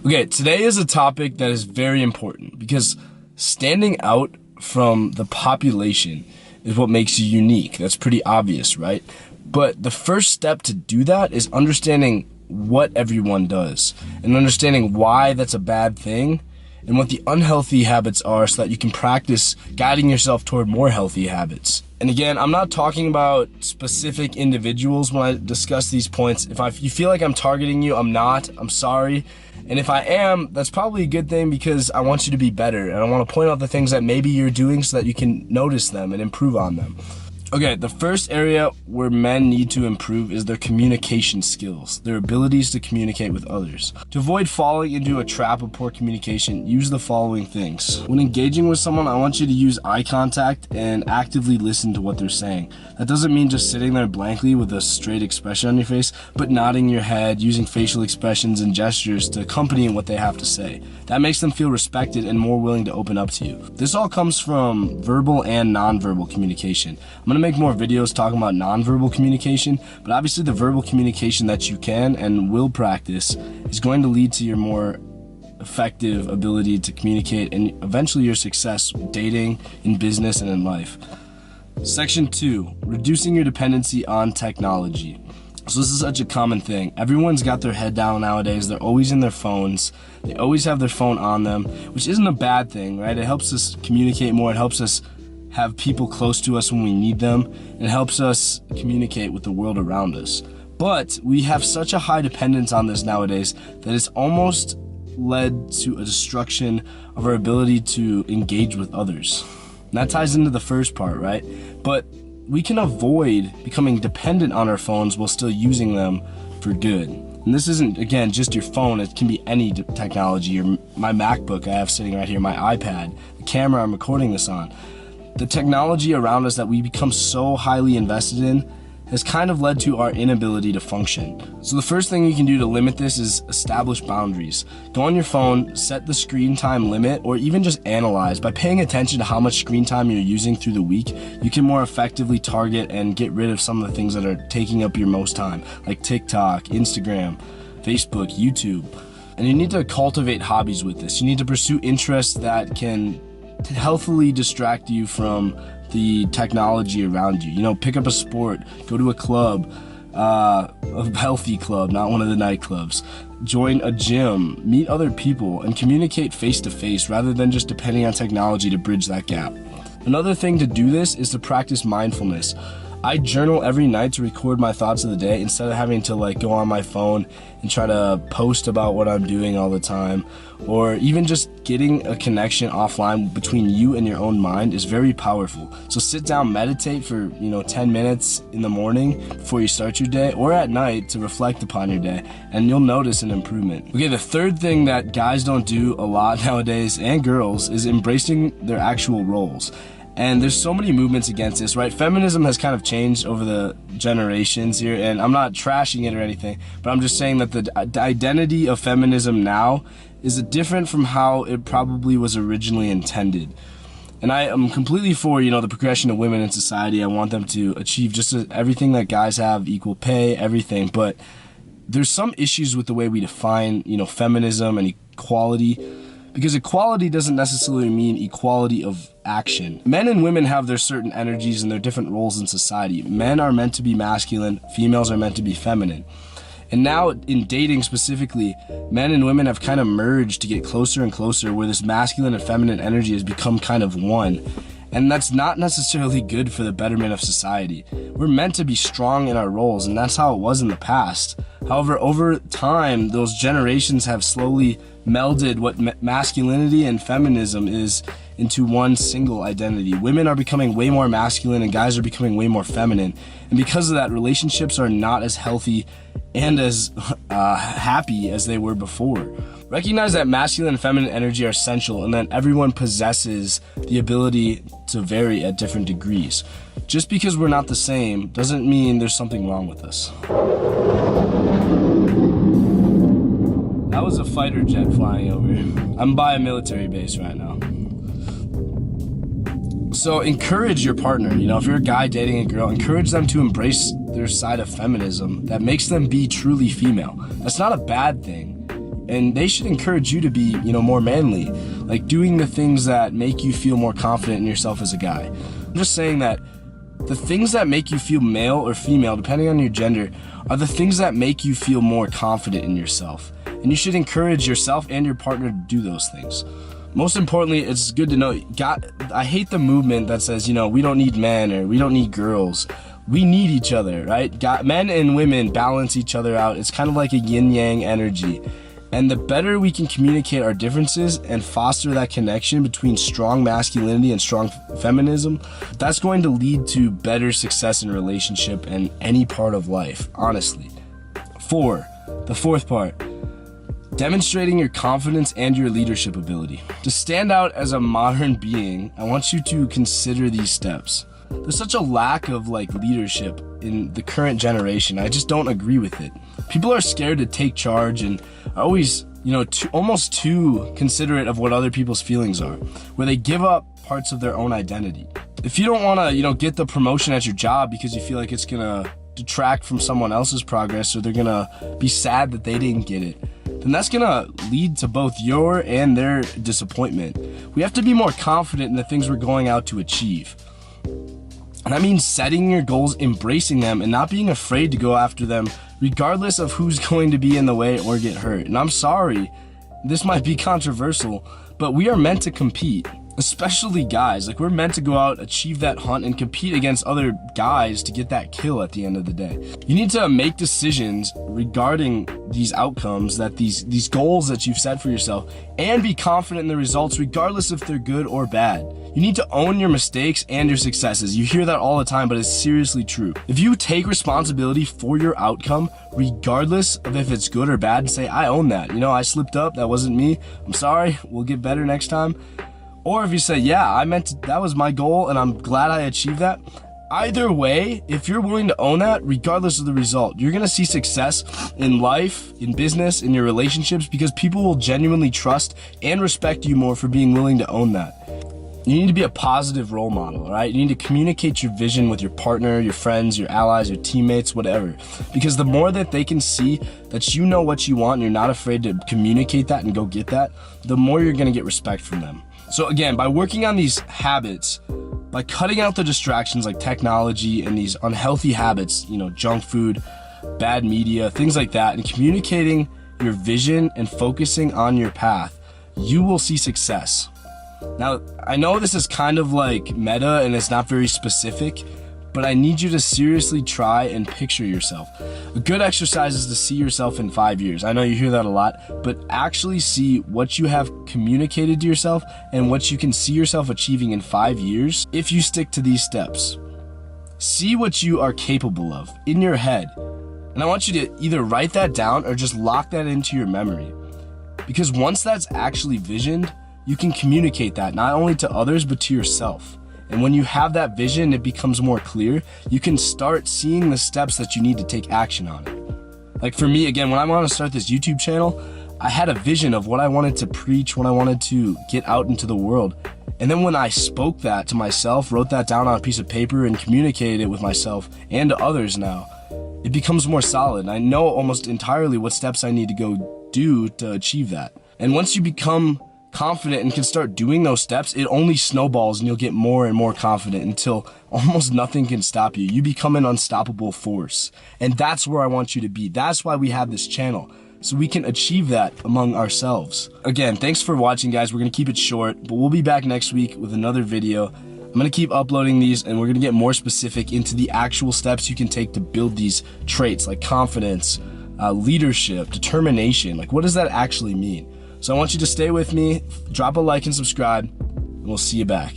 Okay, today is a topic that is very important because standing out from the population is what makes you unique. That's pretty obvious, right? But the first step to do that is understanding what everyone does and understanding why that's a bad thing and what the unhealthy habits are so that you can practice guiding yourself toward more healthy habits. And again, I'm not talking about specific individuals when I discuss these points. If you feel like I'm targeting you, I'm not. I'm sorry. And if I am, that's probably a good thing because I want you to be better. And I want to point out the things that maybe you're doing so that you can notice them and improve on them. Okay, the first area where men need to improve is their communication skills, their abilities to communicate with others. To avoid falling into a trap of poor communication, use the following things. When engaging with someone, I want you to use eye contact and actively listen to what they're saying. That doesn't mean just sitting there blankly with a straight expression on your face, but nodding your head, using facial expressions and gestures to accompany what they have to say. That makes them feel respected and more willing to open up to you. This all comes from verbal and nonverbal communication. I'm going to make more videos talking about nonverbal communication, but obviously the verbal communication that you can and will practice is going to lead to your more effective ability to communicate and eventually your success dating, in business, and in life. Section 2, reducing your dependency on technology. So this is such a common thing. Everyone's got their head down nowadays. They're always in their phones. They always have their phone on them, which isn't a bad thing, right? It helps us communicate more. It helps us have people close to us when we need them. It helps us communicate with the world around us. But we have such a high dependence on this nowadays that it's almost led to a destruction of our ability to engage with others. And that ties into the first part, right? But we can avoid becoming dependent on our phones while still using them for good. And this isn't, again, just your phone. It can be any technology, or my MacBook I have sitting right here, my iPad, the camera I'm recording this on. The technology around us that we become so highly invested in has kind of led to our inability to function. So the first thing you can do to limit this is establish boundaries. Go on your phone, set the screen time limit, or even just analyze. By paying attention to how much screen time you're using through the week, you can more effectively target and get rid of some of the things that are taking up your most time, like TikTok, Instagram, Facebook, YouTube. And you need to cultivate hobbies with this. You need to pursue interests that can healthily distract you from the technology around you. You know, pick up a sport, go to a club, a healthy club, not one of the nightclubs. Join a gym, meet other people, and communicate face to face rather than just depending on technology to bridge that gap. Another thing to do this is to practice mindfulness. I journal every night to record my thoughts of the day instead of having to go on my phone and try to post about what I'm doing all the time, or even just getting a connection offline between you and your own mind is very powerful. So sit down, meditate for 10 minutes in the morning before you start your day, or at night to reflect upon your day, and you'll notice an improvement. Okay, the third thing that guys don't do a lot nowadays, and girls, is embracing their actual roles. And there's so many movements against this, right? Feminism has kind of changed over the generations here, and I'm not trashing it or anything, but I'm just saying that the identity of feminism now is different from how it probably was originally intended. And I am completely for, the progression of women in society. I want them to achieve just everything that guys have, equal pay, everything. But there's some issues with the way we define, feminism and equality, because equality doesn't necessarily mean equality of action. Men and women have their certain energies and their different roles in society. Men are meant to be masculine, females are meant to be feminine. And now in dating specifically, men and women have kind of merged to get closer and closer, where this masculine and feminine energy has become kind of one. And that's not necessarily good for the betterment of society. We're meant to be strong in our roles, and that's how it was in the past. However, over time, those generations have slowly melded what masculinity and feminism is into one single identity. Women are becoming way more masculine and guys are becoming way more feminine. And because of that, relationships are not as healthy and as happy as they were before. Recognize that masculine and feminine energy are essential, and that everyone possesses the ability to vary at different degrees. Just because we're not the same doesn't mean there's something wrong with us. That was a fighter jet flying over. I'm by a military base right now. So encourage your partner. If you're a guy dating a girl, encourage them to embrace their side of feminism that makes them be truly female. That's not a bad thing. and they should encourage you to be, more manly, like doing the things that make you feel more confident in yourself as a guy. I'm just saying that the things that make you feel male or female, depending on your gender, are the things that make you feel more confident in yourself. And you should encourage yourself and your partner to do those things. Most importantly, it's good to know, I hate the movement that says, we don't need men or we don't need girls. We need each other, right? Men and women balance each other out. It's kind of like a yin-yang energy. And the better we can communicate our differences and foster that connection between strong masculinity and strong feminism, that's going to lead to better success in a relationship and any part of life, honestly. The fourth part, demonstrating your confidence and your leadership ability. To stand out as a modern being, I want you to consider these steps. There's such a lack of leadership in the current generation. I just don't agree with it. People are scared to take charge and are always, almost too considerate of what other people's feelings are, where they give up parts of their own identity. If you don't want to, get the promotion at your job because you feel like it's gonna detract from someone else's progress, or they're gonna be sad that they didn't get it, then that's gonna lead to both your and their disappointment. We have to be more confident in the things we're going out to achieve. And that means setting your goals, embracing them, and not being afraid to go after them, regardless of who's going to be in the way or get hurt. And I'm sorry, this might be controversial, but we are meant to compete, especially guys. We're meant to go out, achieve that hunt, and compete against other guys to get that kill at the end of the day. You need to make decisions regarding these outcomes, that these goals that you've set for yourself, and be confident in the results, regardless if they're good or bad. You need to own your mistakes and your successes. You hear that all the time, but it's seriously true. If you take responsibility for your outcome, regardless of if it's good or bad, and say, I own that. I slipped up. That wasn't me. I'm sorry. We'll get better next time. Or if you say, yeah, that was my goal and I'm glad I achieved that. Either way, if you're willing to own that, regardless of the result, you're going to see success in life, in business, in your relationships, because people will genuinely trust and respect you more for being willing to own that. You need to be a positive role model, right? You need to communicate your vision with your partner, your friends, your allies, your teammates, whatever. Because the more that they can see that you know what you want and you're not afraid to communicate that and go get that, the more you're going to get respect from them. So again, by working on these habits, by cutting out the distractions like technology and these unhealthy habits, junk food, bad media, things like that, and communicating your vision and focusing on your path, you will see success. Now, I know this is kind of meta and it's not very specific, but I need you to seriously try and picture yourself. A good exercise is to see yourself in 5 years. I know you hear that a lot, but actually see what you have communicated to yourself and what you can see yourself achieving in 5 years if you stick to these steps. See what you are capable of in your head. And I want you to either write that down or just lock that into your memory. Because once that's actually visioned, you can communicate that not only to others, but to yourself. And when you have that vision, it becomes more clear. You can start seeing the steps that you need to take action on it. For me, again, when I wanted to start this YouTube channel, I had a vision of what I wanted to preach, what I wanted to get out into the world. And then when I spoke that to myself, wrote that down on a piece of paper and communicated it with myself and to others now, it becomes more solid. I know almost entirely what steps I need to go do to achieve that. And once you become confident and can start doing those steps, it only snowballs and you'll get more and more confident until almost nothing can stop you. You become an unstoppable force. And that's where I want you to be. That's why we have this channel, so we can achieve that among ourselves. Again, thanks for watching, guys. We're going to keep it short, but we'll be back next week with another video. I'm going to keep uploading these, and we're going to get more specific into the actual steps you can take to build these traits like confidence, leadership, determination. What does that actually mean? So I want you to stay with me, drop a like and subscribe, and we'll see you back.